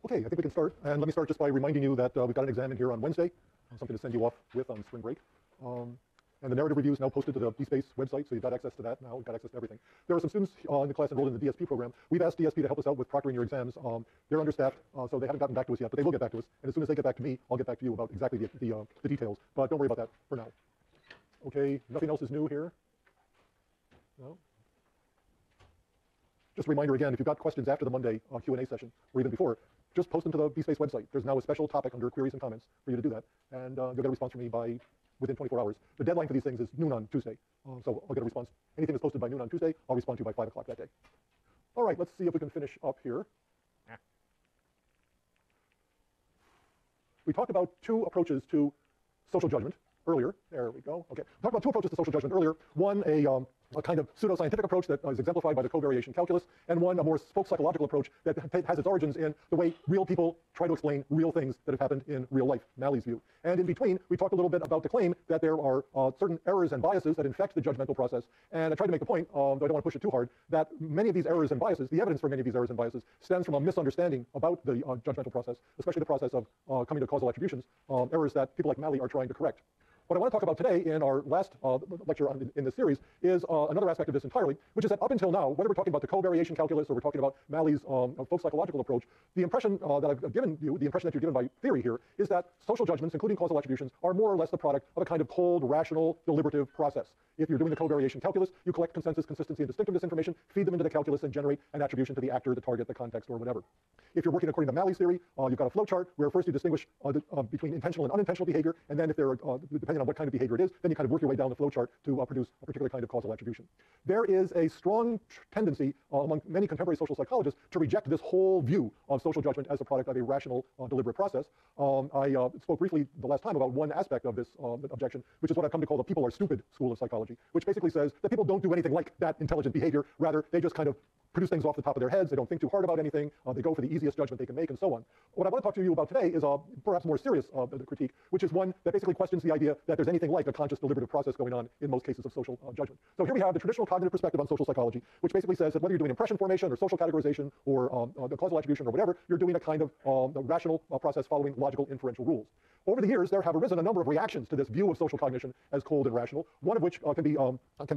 Okay, I think we can start. And let me start just by reminding you that we've got an exam in here on Wednesday, something to send you off with on spring break. And the narrative review is now posted to the DSpace website, so you've got access to that now. You've got access to everything. There are some students in the class enrolled in the DSP program. We've asked DSP to help us out with proctoring your exams. They're understaffed, so they haven't gotten back to us yet, but they will get back to us. And as soon as they get back to me, I'll get back to you about exactly the details. But don't worry about that for now. Okay, nothing else is new here. No? Just a reminder again, if you've got questions after the Monday Q&A session, or even before, just post them to the DSpace website. There's now a special topic under queries and comments for you to do that, and you'll get a response from me by within 24 hours. The deadline for these things is noon on Tuesday, so I'll get a response. Anything that's posted by noon on Tuesday, I'll respond to by 5 o'clock that day. All right, let's see if we can finish up here. We talked about two approaches to social judgment earlier. There we go. Okay, we talked about two approaches to social judgment earlier. One, a kind of pseudoscientific approach that is exemplified by the covariation calculus, and one, a more folk psychological approach that has its origins in the way real people try to explain real things that have happened in real life, Malley's view. And in between, we talked a little bit about the claim that there are certain errors and biases that infect the judgmental process. And I tried to make the point, though I don't want to push it too hard, that many of these errors and biases, the evidence for many of these errors and biases, stems from a misunderstanding about the judgmental process, especially the process of coming to causal attributions, errors that people like Malley are trying to correct. What I want to talk about today in our last lecture in this series is another aspect of this entirely, which is that up until now, whether we're talking about the covariation calculus or we're talking about Malley's folk psychological approach, the impression that I've given you, the impression that you're given by theory here, is that social judgments, including causal attributions, are more or less the product of a kind of cold, rational, deliberative process. If you're doing the covariation calculus, you collect consensus, consistency, and distinctiveness information, feed them into the calculus, and generate an attribution to the actor, the target, the context, or whatever. If you're working according to Malley's theory, you've got a flowchart where first you distinguish between intentional and unintentional behavior, and then if there are, depending on what kind of behavior it is, then you kind of work your way down the flowchart to produce a particular kind of causal attribution. There is a strong tendency among many contemporary social psychologists to reject this whole view of social judgment as a product of a rational, deliberate process. I spoke briefly the last time about one aspect of this objection, which is what I've come to call the people are stupid school of psychology, which basically says that people don't do anything like that intelligent behavior. Rather, they just kind of produce things off the top of their heads. They don't think too hard about anything. They go for the easiest judgment they can make, and so on. What I want to talk to you about today is a perhaps more serious critique, which is one that basically questions the idea that there's anything like a conscious deliberative process going on in most cases of social judgment. So here we have the traditional cognitive perspective on social psychology, which basically says that whether you're doing impression formation or social categorization or the causal attribution or whatever, you're doing a kind of rational process following logical inferential rules. Over the years, there have arisen a number of reactions to this view of social cognition as cold and rational, one of which can be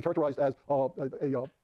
characterized as a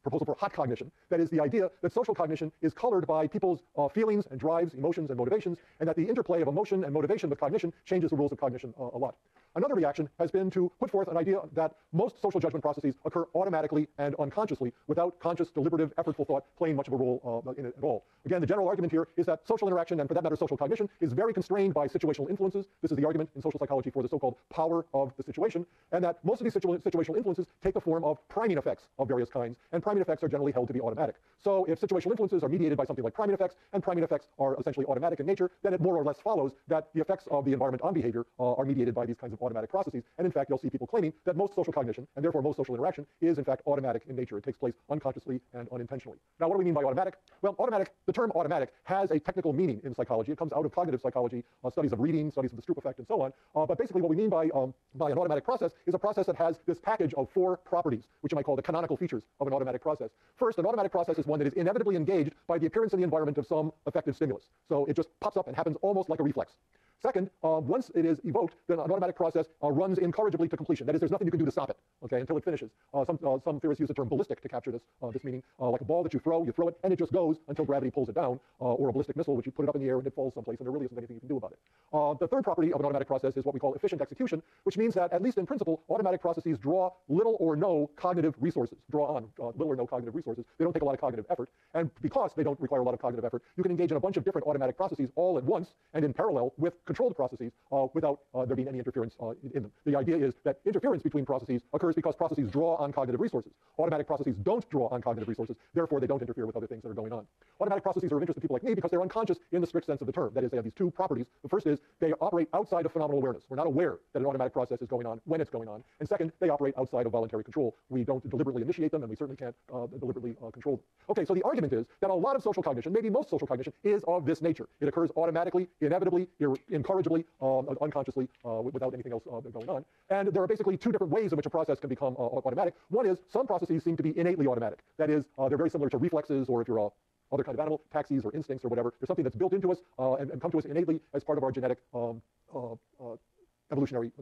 proposal for hot cognition. That is the idea that social cognition is colored by people's feelings and drives, emotions and motivations, and that the interplay of emotion and motivation with cognition changes the rules of cognition a lot. Another reaction has been to put forth an idea that most social judgment processes occur automatically and unconsciously without conscious, deliberative, effortful thought playing much of a role in it at all. Again, the general argument here is that social interaction, and for that matter social cognition, is very constrained by situational influences. This is the argument in social psychology for the so-called power of the situation, and that most of these situational influences take the form of priming effects of various kinds, and priming effects are generally held to be automatic. So if situational influences are mediated by something like priming effects, and priming effects are essentially automatic in nature, then it more or less follows that the effects of the environment on behavior are mediated by these kinds of automatic processes. And in fact, you'll see people claiming that most social cognition, and therefore most social interaction, is in fact automatic in nature. It takes place unconsciously and unintentionally. Now, what do we mean by automatic? Well, the term automatic has a technical meaning in psychology. It comes out of cognitive psychology, studies of reading, studies of the Stroop effect, and so on. But basically what we mean by an automatic process is a process that has this package of 4 properties, which you might call the canonical features of an automatic process. First, an automatic process is one that is inevitably engaged by the appearance in the environment of some effective stimulus. So it just pops up and happens almost like a reflex. Second, once it is evoked, then an automatic process runs incorrigibly to completion. That is, there's nothing you can do to stop it, okay, until it finishes. Some theorists use the term ballistic to capture this meaning, like a ball that you throw it, and it just goes until gravity pulls it down, or a ballistic missile, which you put it up in the air and it falls someplace, and there really isn't anything you can do about it. The third property of an automatic process is what we call efficient execution, which means that, at least in principle, automatic processes draw little or no cognitive resources, little or no cognitive resources. They don't take a lot of cognitive effort, and because they don't require a lot of cognitive effort, you can engage in a bunch of different automatic processes all at once and in parallel with controlled processes without there being any interference in them. The idea is that interference between processes occurs because processes draw on cognitive resources. Automatic processes don't draw on cognitive resources, therefore they don't interfere with other things that are going on. Automatic processes are of interest to people like me because they're unconscious in the strict sense of the term. That is, they have these 2 properties. The first is they operate outside of phenomenal awareness. We're not aware that an automatic process is going on when it's going on. And second, they operate outside of voluntary control. We don't deliberately initiate them, and we certainly can't deliberately control them. Okay, so the argument is that a lot of social cognition, maybe most social cognition, is of this nature. It occurs automatically, inevitably, incorrigibly, unconsciously, without anything else going on. And there are basically 2 different ways in which a process can become automatic. One is some processes seem to be innately automatic. That is, they're very similar to reflexes, or if you're other kind of animal, taxis or instincts or whatever. There's something that's built into us and come to us innately as part of our genetic evolutionary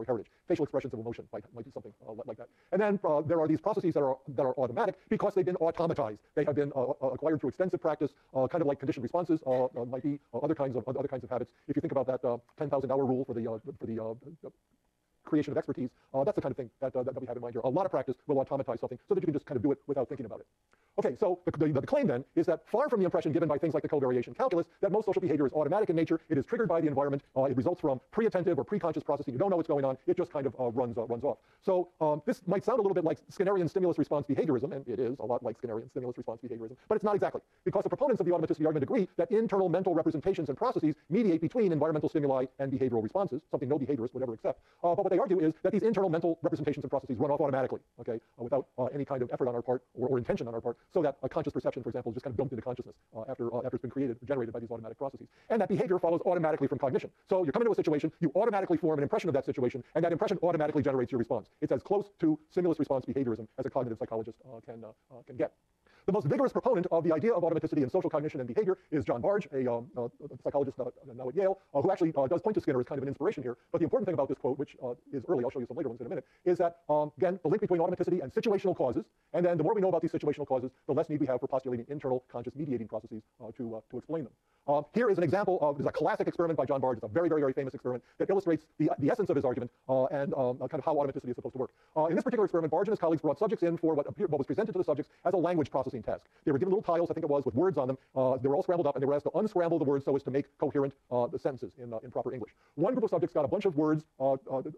heritage. Facial expressions of emotion might be something like that. And then there are these processes that are automatic because they've been automatized. They have been acquired through extensive practice, kind of like conditioned responses. Might be other kinds of habits. If you think about that 10,000-hour rule for the creation of expertise, that's the kind of thing that we have in mind here. A lot of practice will automatize something so that you can just kind of do it without thinking about it. Okay, so the claim then is that far from the impression given by things like the covariation calculus that most social behavior is automatic in nature, it is triggered by the environment, it results from pre-attentive or pre-conscious processing. You don't know what's going on, it just kind of runs off. So this might sound a little bit like Skinnerian stimulus response behaviorism, and it is a lot like Skinnerian stimulus response behaviorism, but it's not exactly, because the proponents of the automaticity argument agree that internal mental representations and processes mediate between environmental stimuli and behavioral responses, something no behaviorist would ever accept. But what they argue is that these internal mental representations and processes run off automatically, okay, without any kind of effort on our part or intention on our part, so that a conscious perception, for example, is just kind of dumped into consciousness after it's been generated by these automatic processes. And that behavior follows automatically from cognition. So you come into a situation, you automatically form an impression of that situation, and that impression automatically generates your response. It's as close to stimulus response behaviorism as a cognitive psychologist can get. The most vigorous proponent of the idea of automaticity in social cognition and behavior is John Barge, a psychologist now at Yale, who actually does point to Skinner as kind of an inspiration here. But the important thing about this quote, which is early, I'll show you some later ones in a minute, is that, again, the link between automaticity and situational causes, and then the more we know about these situational causes, the less need we have for postulating internal conscious mediating processes to explain them. Here is an example of, there's a classic experiment by John Barge. It's a very, very, very famous experiment that illustrates the essence of his argument and kind of how automaticity is supposed to work. In this particular experiment, Barge and his colleagues brought subjects in for what was presented to the subjects as a language processing task. They were given little tiles, I think it was, with words on them. They were all scrambled up, and they were asked to unscramble the words so as to make coherent the sentences in proper English. One group of subjects got a bunch of words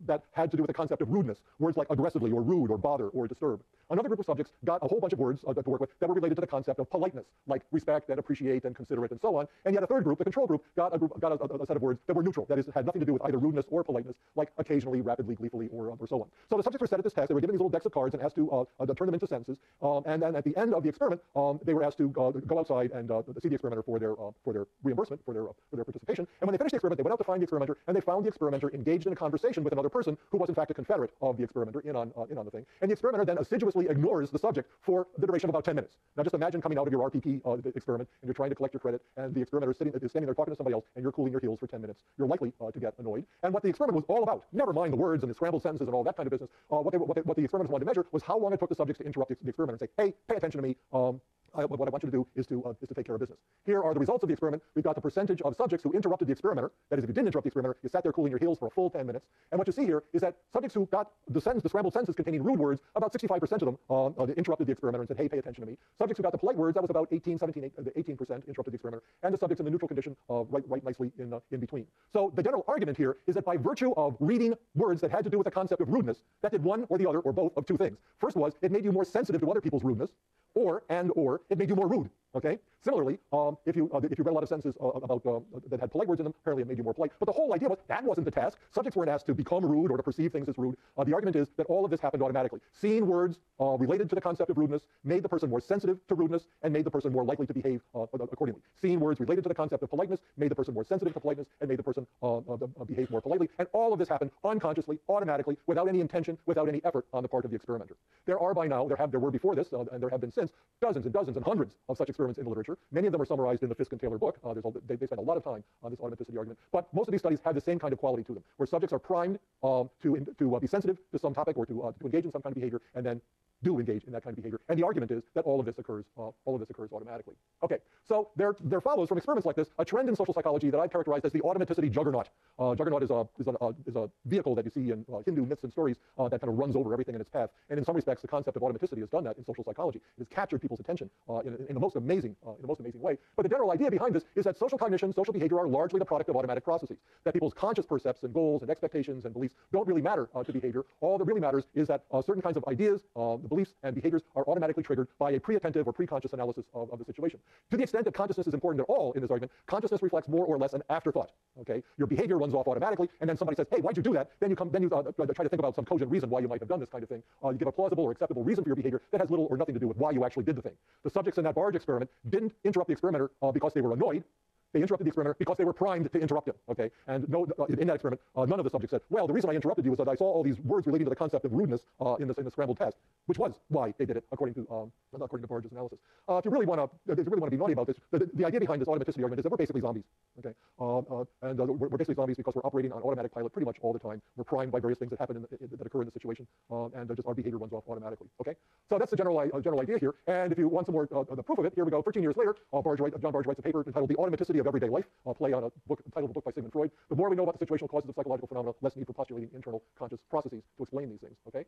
that had to do with the concept of rudeness, words like aggressively or rude or bother or disturb. Another group of subjects got a whole bunch of words to work with that were related to the concept of politeness, like respect and appreciate and considerate and so on. And yet a third group, the control group, got a set of words that were neutral, that is, had nothing to do with either rudeness or politeness, like occasionally, rapidly, gleefully, or so on. So the subjects were set at this task. They were given these little decks of cards and asked to turn them into sentences. And then at the end of the experiment, they were asked to go outside and see the experimenter for their reimbursement, for their participation. And when they finished the experiment, they went out to find the experimenter, and they found the experimenter engaged in a conversation with another person who was in fact a confederate of the experimenter in on the thing. And the experimenter then assiduously ignores the subject for the duration of about 10 minutes. Now just imagine coming out of your RPP experiment, and you're trying to collect your credit, and the experimenter is standing there talking to somebody else, and you're cooling your heels for 10 minutes. You're likely to get annoyed. And what the experiment was all about, never mind the words and the scrambled sentences and all that kind of business, what the experimenters wanted to measure was how long it took the subjects to interrupt the experimenter and say, hey, pay attention to me. What I want you to do is to take care of business. Here are the results of the experiment. We've got the percentage of subjects who interrupted the experimenter. That is, if you didn't interrupt the experimenter, you sat there cooling your heels for a full 10 minutes. And what you see here is that subjects who got the scrambled sentences containing rude words, about 65% of them interrupted the experimenter and said, hey, pay attention to me. Subjects who got the polite words, that was about 18% interrupted the experimenter. And the subjects in the neutral condition right nicely in between. So the general argument here is that by virtue of reading words that had to do with the concept of rudeness, that did one or the other or both of two things. First was, it made you more sensitive to other people's rudeness, or it made you more rude. Okay. Similarly, if you read a lot of sentences about that had polite words in them, apparently it made you more polite. But the whole idea was that wasn't the task. Subjects weren't asked to become rude or to perceive things as rude. The argument is that all of this happened automatically. Seeing words related to the concept of rudeness made the person more sensitive to rudeness and made the person more likely to behave accordingly. Seeing words related to the concept of politeness made the person more sensitive to politeness and made the person behave more politely. And all of this happened unconsciously, automatically, without any intention, without any effort on the part of the experimenter. There are by now, there were before this, and there have been since, dozens and dozens and hundreds of such experiments in the literature. Many of them are summarized in the Fisk and Taylor book. They spend a lot of time on this automaticity argument. But most of these studies have the same kind of quality to them, where subjects are primed to be sensitive to some topic or to engage in some kind of behavior, and then do engage in that kind of behavior. And the argument is that all of this occurs automatically. Okay, so there follows from experiments like this a trend in social psychology that I characterized as the automaticity juggernaut. Juggernaut is a vehicle that you see in Hindu myths and stories that kind of runs over everything in its path. And in some respects, the concept of automaticity has done that in social psychology. It has captured people's attention in the most amazing way. But the general idea behind this is that social cognition, social behavior are largely the product of automatic processes. That people's conscious percepts and goals and expectations and beliefs don't really matter to behavior. All that really matters is that certain kinds of ideas, beliefs and behaviors are automatically triggered by a pre-attentive or pre-conscious analysis of the situation. To the extent that consciousness is important at all in this argument, consciousness reflects more or less an afterthought. Okay, your behavior runs off automatically, and then somebody says, "Hey, why'd you do that?" Then you try to think about some cogent reason why you might have done this kind of thing. You give a plausible or acceptable reason for your behavior that has little or nothing to do with why you actually did the thing. The subjects in that Barge experiment didn't interrupt the experimenter because they were annoyed. They interrupted the experimenter because they were primed to interrupt him, okay? And no, in that experiment, none of the subjects said, well, the reason I interrupted you was that I saw all these words relating to the concept of rudeness in the scrambled test, which was why they did it, according to Barge's analysis. If you really want to be naughty about this, the idea behind this automaticity argument is that we're basically zombies, okay? We're basically zombies because we're operating on automatic pilot pretty much all the time. We're primed by various things that happen that occur in the situation, and just our behavior runs off automatically, okay? So that's the general idea here. And if you want some more the proof of it, here we go. 13 years later, John Barge writes a paper entitled "The Automaticity of Everyday Life," play on a book entitled "The Book by Sigmund Freud." The more we know about the situational causes of psychological phenomena, less need for postulating internal conscious processes to explain these things, okay?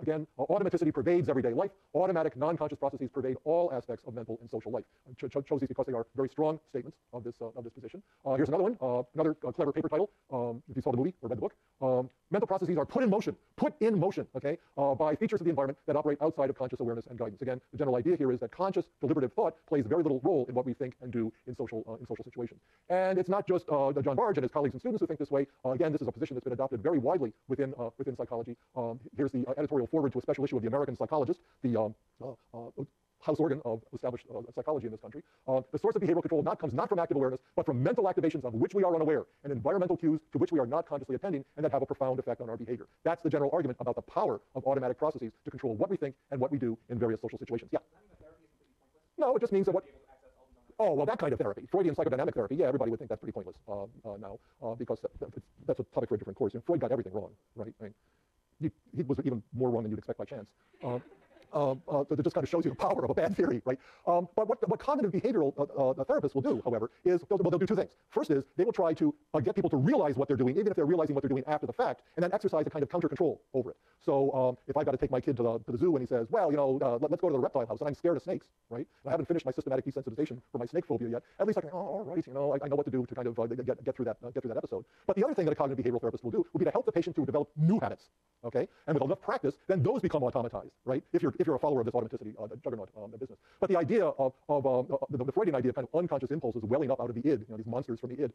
Again, automaticity pervades everyday life. Automatic, non-conscious processes pervade all aspects of mental and social life. Chose these because they are very strong statements of this position. Here's another one, another clever paper title. If you saw the movie or read the book, mental processes are put in motion, okay, by features of the environment that operate outside of conscious awareness and guidance. Again, the general idea here is that conscious, deliberative thought plays very little role in what we think and do in social situations. And it's not just John Barge and his colleagues and students who think this way. Again, this is a position that's been adopted very widely within psychology. Here's the editorial forward to a special issue of the American Psychologist, the house organ of established psychology in this country. The source of behavioral control comes not from active awareness, but from mental activations of which we are unaware, and environmental cues to which we are not consciously attending, and that have a profound effect on our behavior. That's the general argument about the power of automatic processes to control what we think and what we do in various social situations. Yeah? No, it just means that what... Oh, well, that kind of therapy, Freudian psychodynamic therapy, yeah, everybody would think that's pretty pointless now, because that's a topic for a different course. And Freud got everything wrong, right? I mean, he was even more wrong than you'd expect by chance. It just kind of shows you the power of a bad theory, right? But what cognitive behavioral therapists will do, however, is they'll do two things. First is they will try to get people to realize what they're doing, even if they're realizing what they're doing after the fact, and then exercise a kind of counter control over it. So if I've got to take my kid to the zoo and he says, well, you know, let's go to the reptile house, and I'm scared of snakes, right? And I haven't finished my systematic desensitization for my snake phobia yet. At least I can, oh, all right, you know, I know what to do to kind of get through that episode. But the other thing that a cognitive behavioral therapist will do will be to help the patient to develop new habits, okay? And with enough practice, then those become automatized, right? If you're a follower of this automaticity juggernaut business. But the idea of the Freudian idea of kind of unconscious impulses welling up out of the id, you know, these monsters from the id,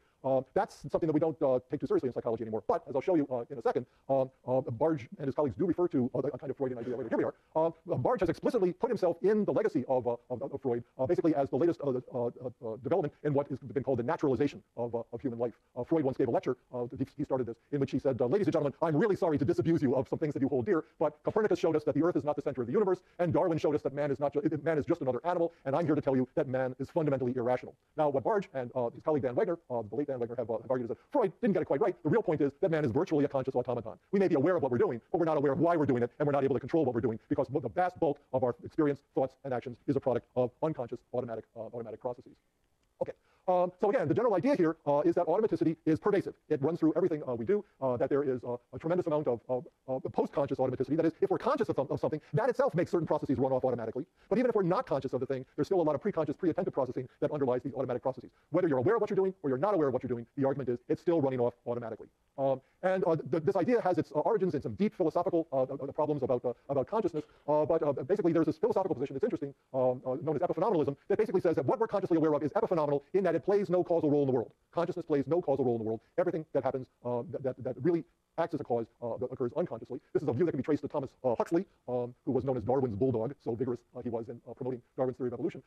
that's something that we don't take too seriously in psychology anymore. But as I'll show you in a second, Barge and his colleagues do refer to a kind of Freudian idea. Here we are. Barge has explicitly put himself in the legacy of Freud, basically as the latest development in what has been called the naturalization of human life. Freud once gave a lecture, he started this, in which he said, ladies and gentlemen, I'm really sorry to disabuse you of some things that you hold dear, but Copernicus showed us that the Earth is not the center of the universe, and Darwin showed us that man is just another animal, and I'm here to tell you that man is fundamentally irrational. Now, what Barge and his colleague Dan Wegner, the late Dan Wegner, have argued is that Freud didn't get it quite right. The real point is that man is virtually a conscious automaton. We may be aware of what we're doing, but we're not aware of why we're doing it, and we're not able to control what we're doing, because the vast bulk of our experience, thoughts, and actions is a product of unconscious automatic processes. Okay. So again, the general idea here is that automaticity is pervasive. It runs through everything we do, that there is a tremendous amount of post-conscious automaticity. That is, if we're conscious of something, that itself makes certain processes run off automatically. But even if we're not conscious of the thing, there's still a lot of pre-conscious, pre-attentive processing that underlies these automatic processes. Whether you're aware of what you're doing or you're not aware of what you're doing, the argument is it's still running off automatically. This idea has its origins in some deep philosophical problems about consciousness, but basically there's this philosophical position that's interesting, known as epiphenomenalism, that basically says that what we're consciously aware of is epiphenomenal in that it plays no causal role in the world. Consciousness plays no causal role in the world. Everything that happens that really acts as a cause occurs unconsciously. This is a view that can be traced to Thomas Huxley, who was known as Darwin's bulldog, so vigorous he was in promoting Darwin's theory of evolution.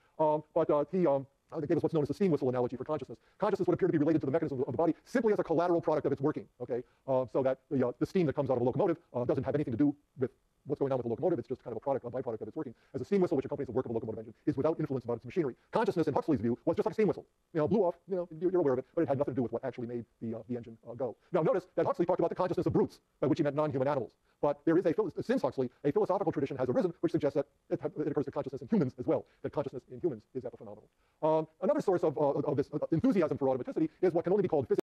They gave us what's known as the steam whistle analogy for consciousness. Consciousness would appear to be related to the mechanism of the body simply as a collateral product of its working, okay? So that the steam that comes out of a locomotive doesn't have anything to do with what's going on with the locomotive. It's just kind of a byproduct of its working. As a steam whistle, which accompanies the work of a locomotive engine, is without influence about its machinery. Consciousness, in Huxley's view, was just like a steam whistle. You know, blew off, you know, you're aware of it, but it had nothing to do with what actually made the engine go. Now, notice that Huxley talked about the consciousness of brutes, by which he meant non-human animals. But there is since Huxley, a philosophical tradition has arisen which suggests that it occurs to consciousness in humans as well, that consciousness in humans is epiphenomenal. Another source of this enthusiasm for automaticity is what can only be called physics.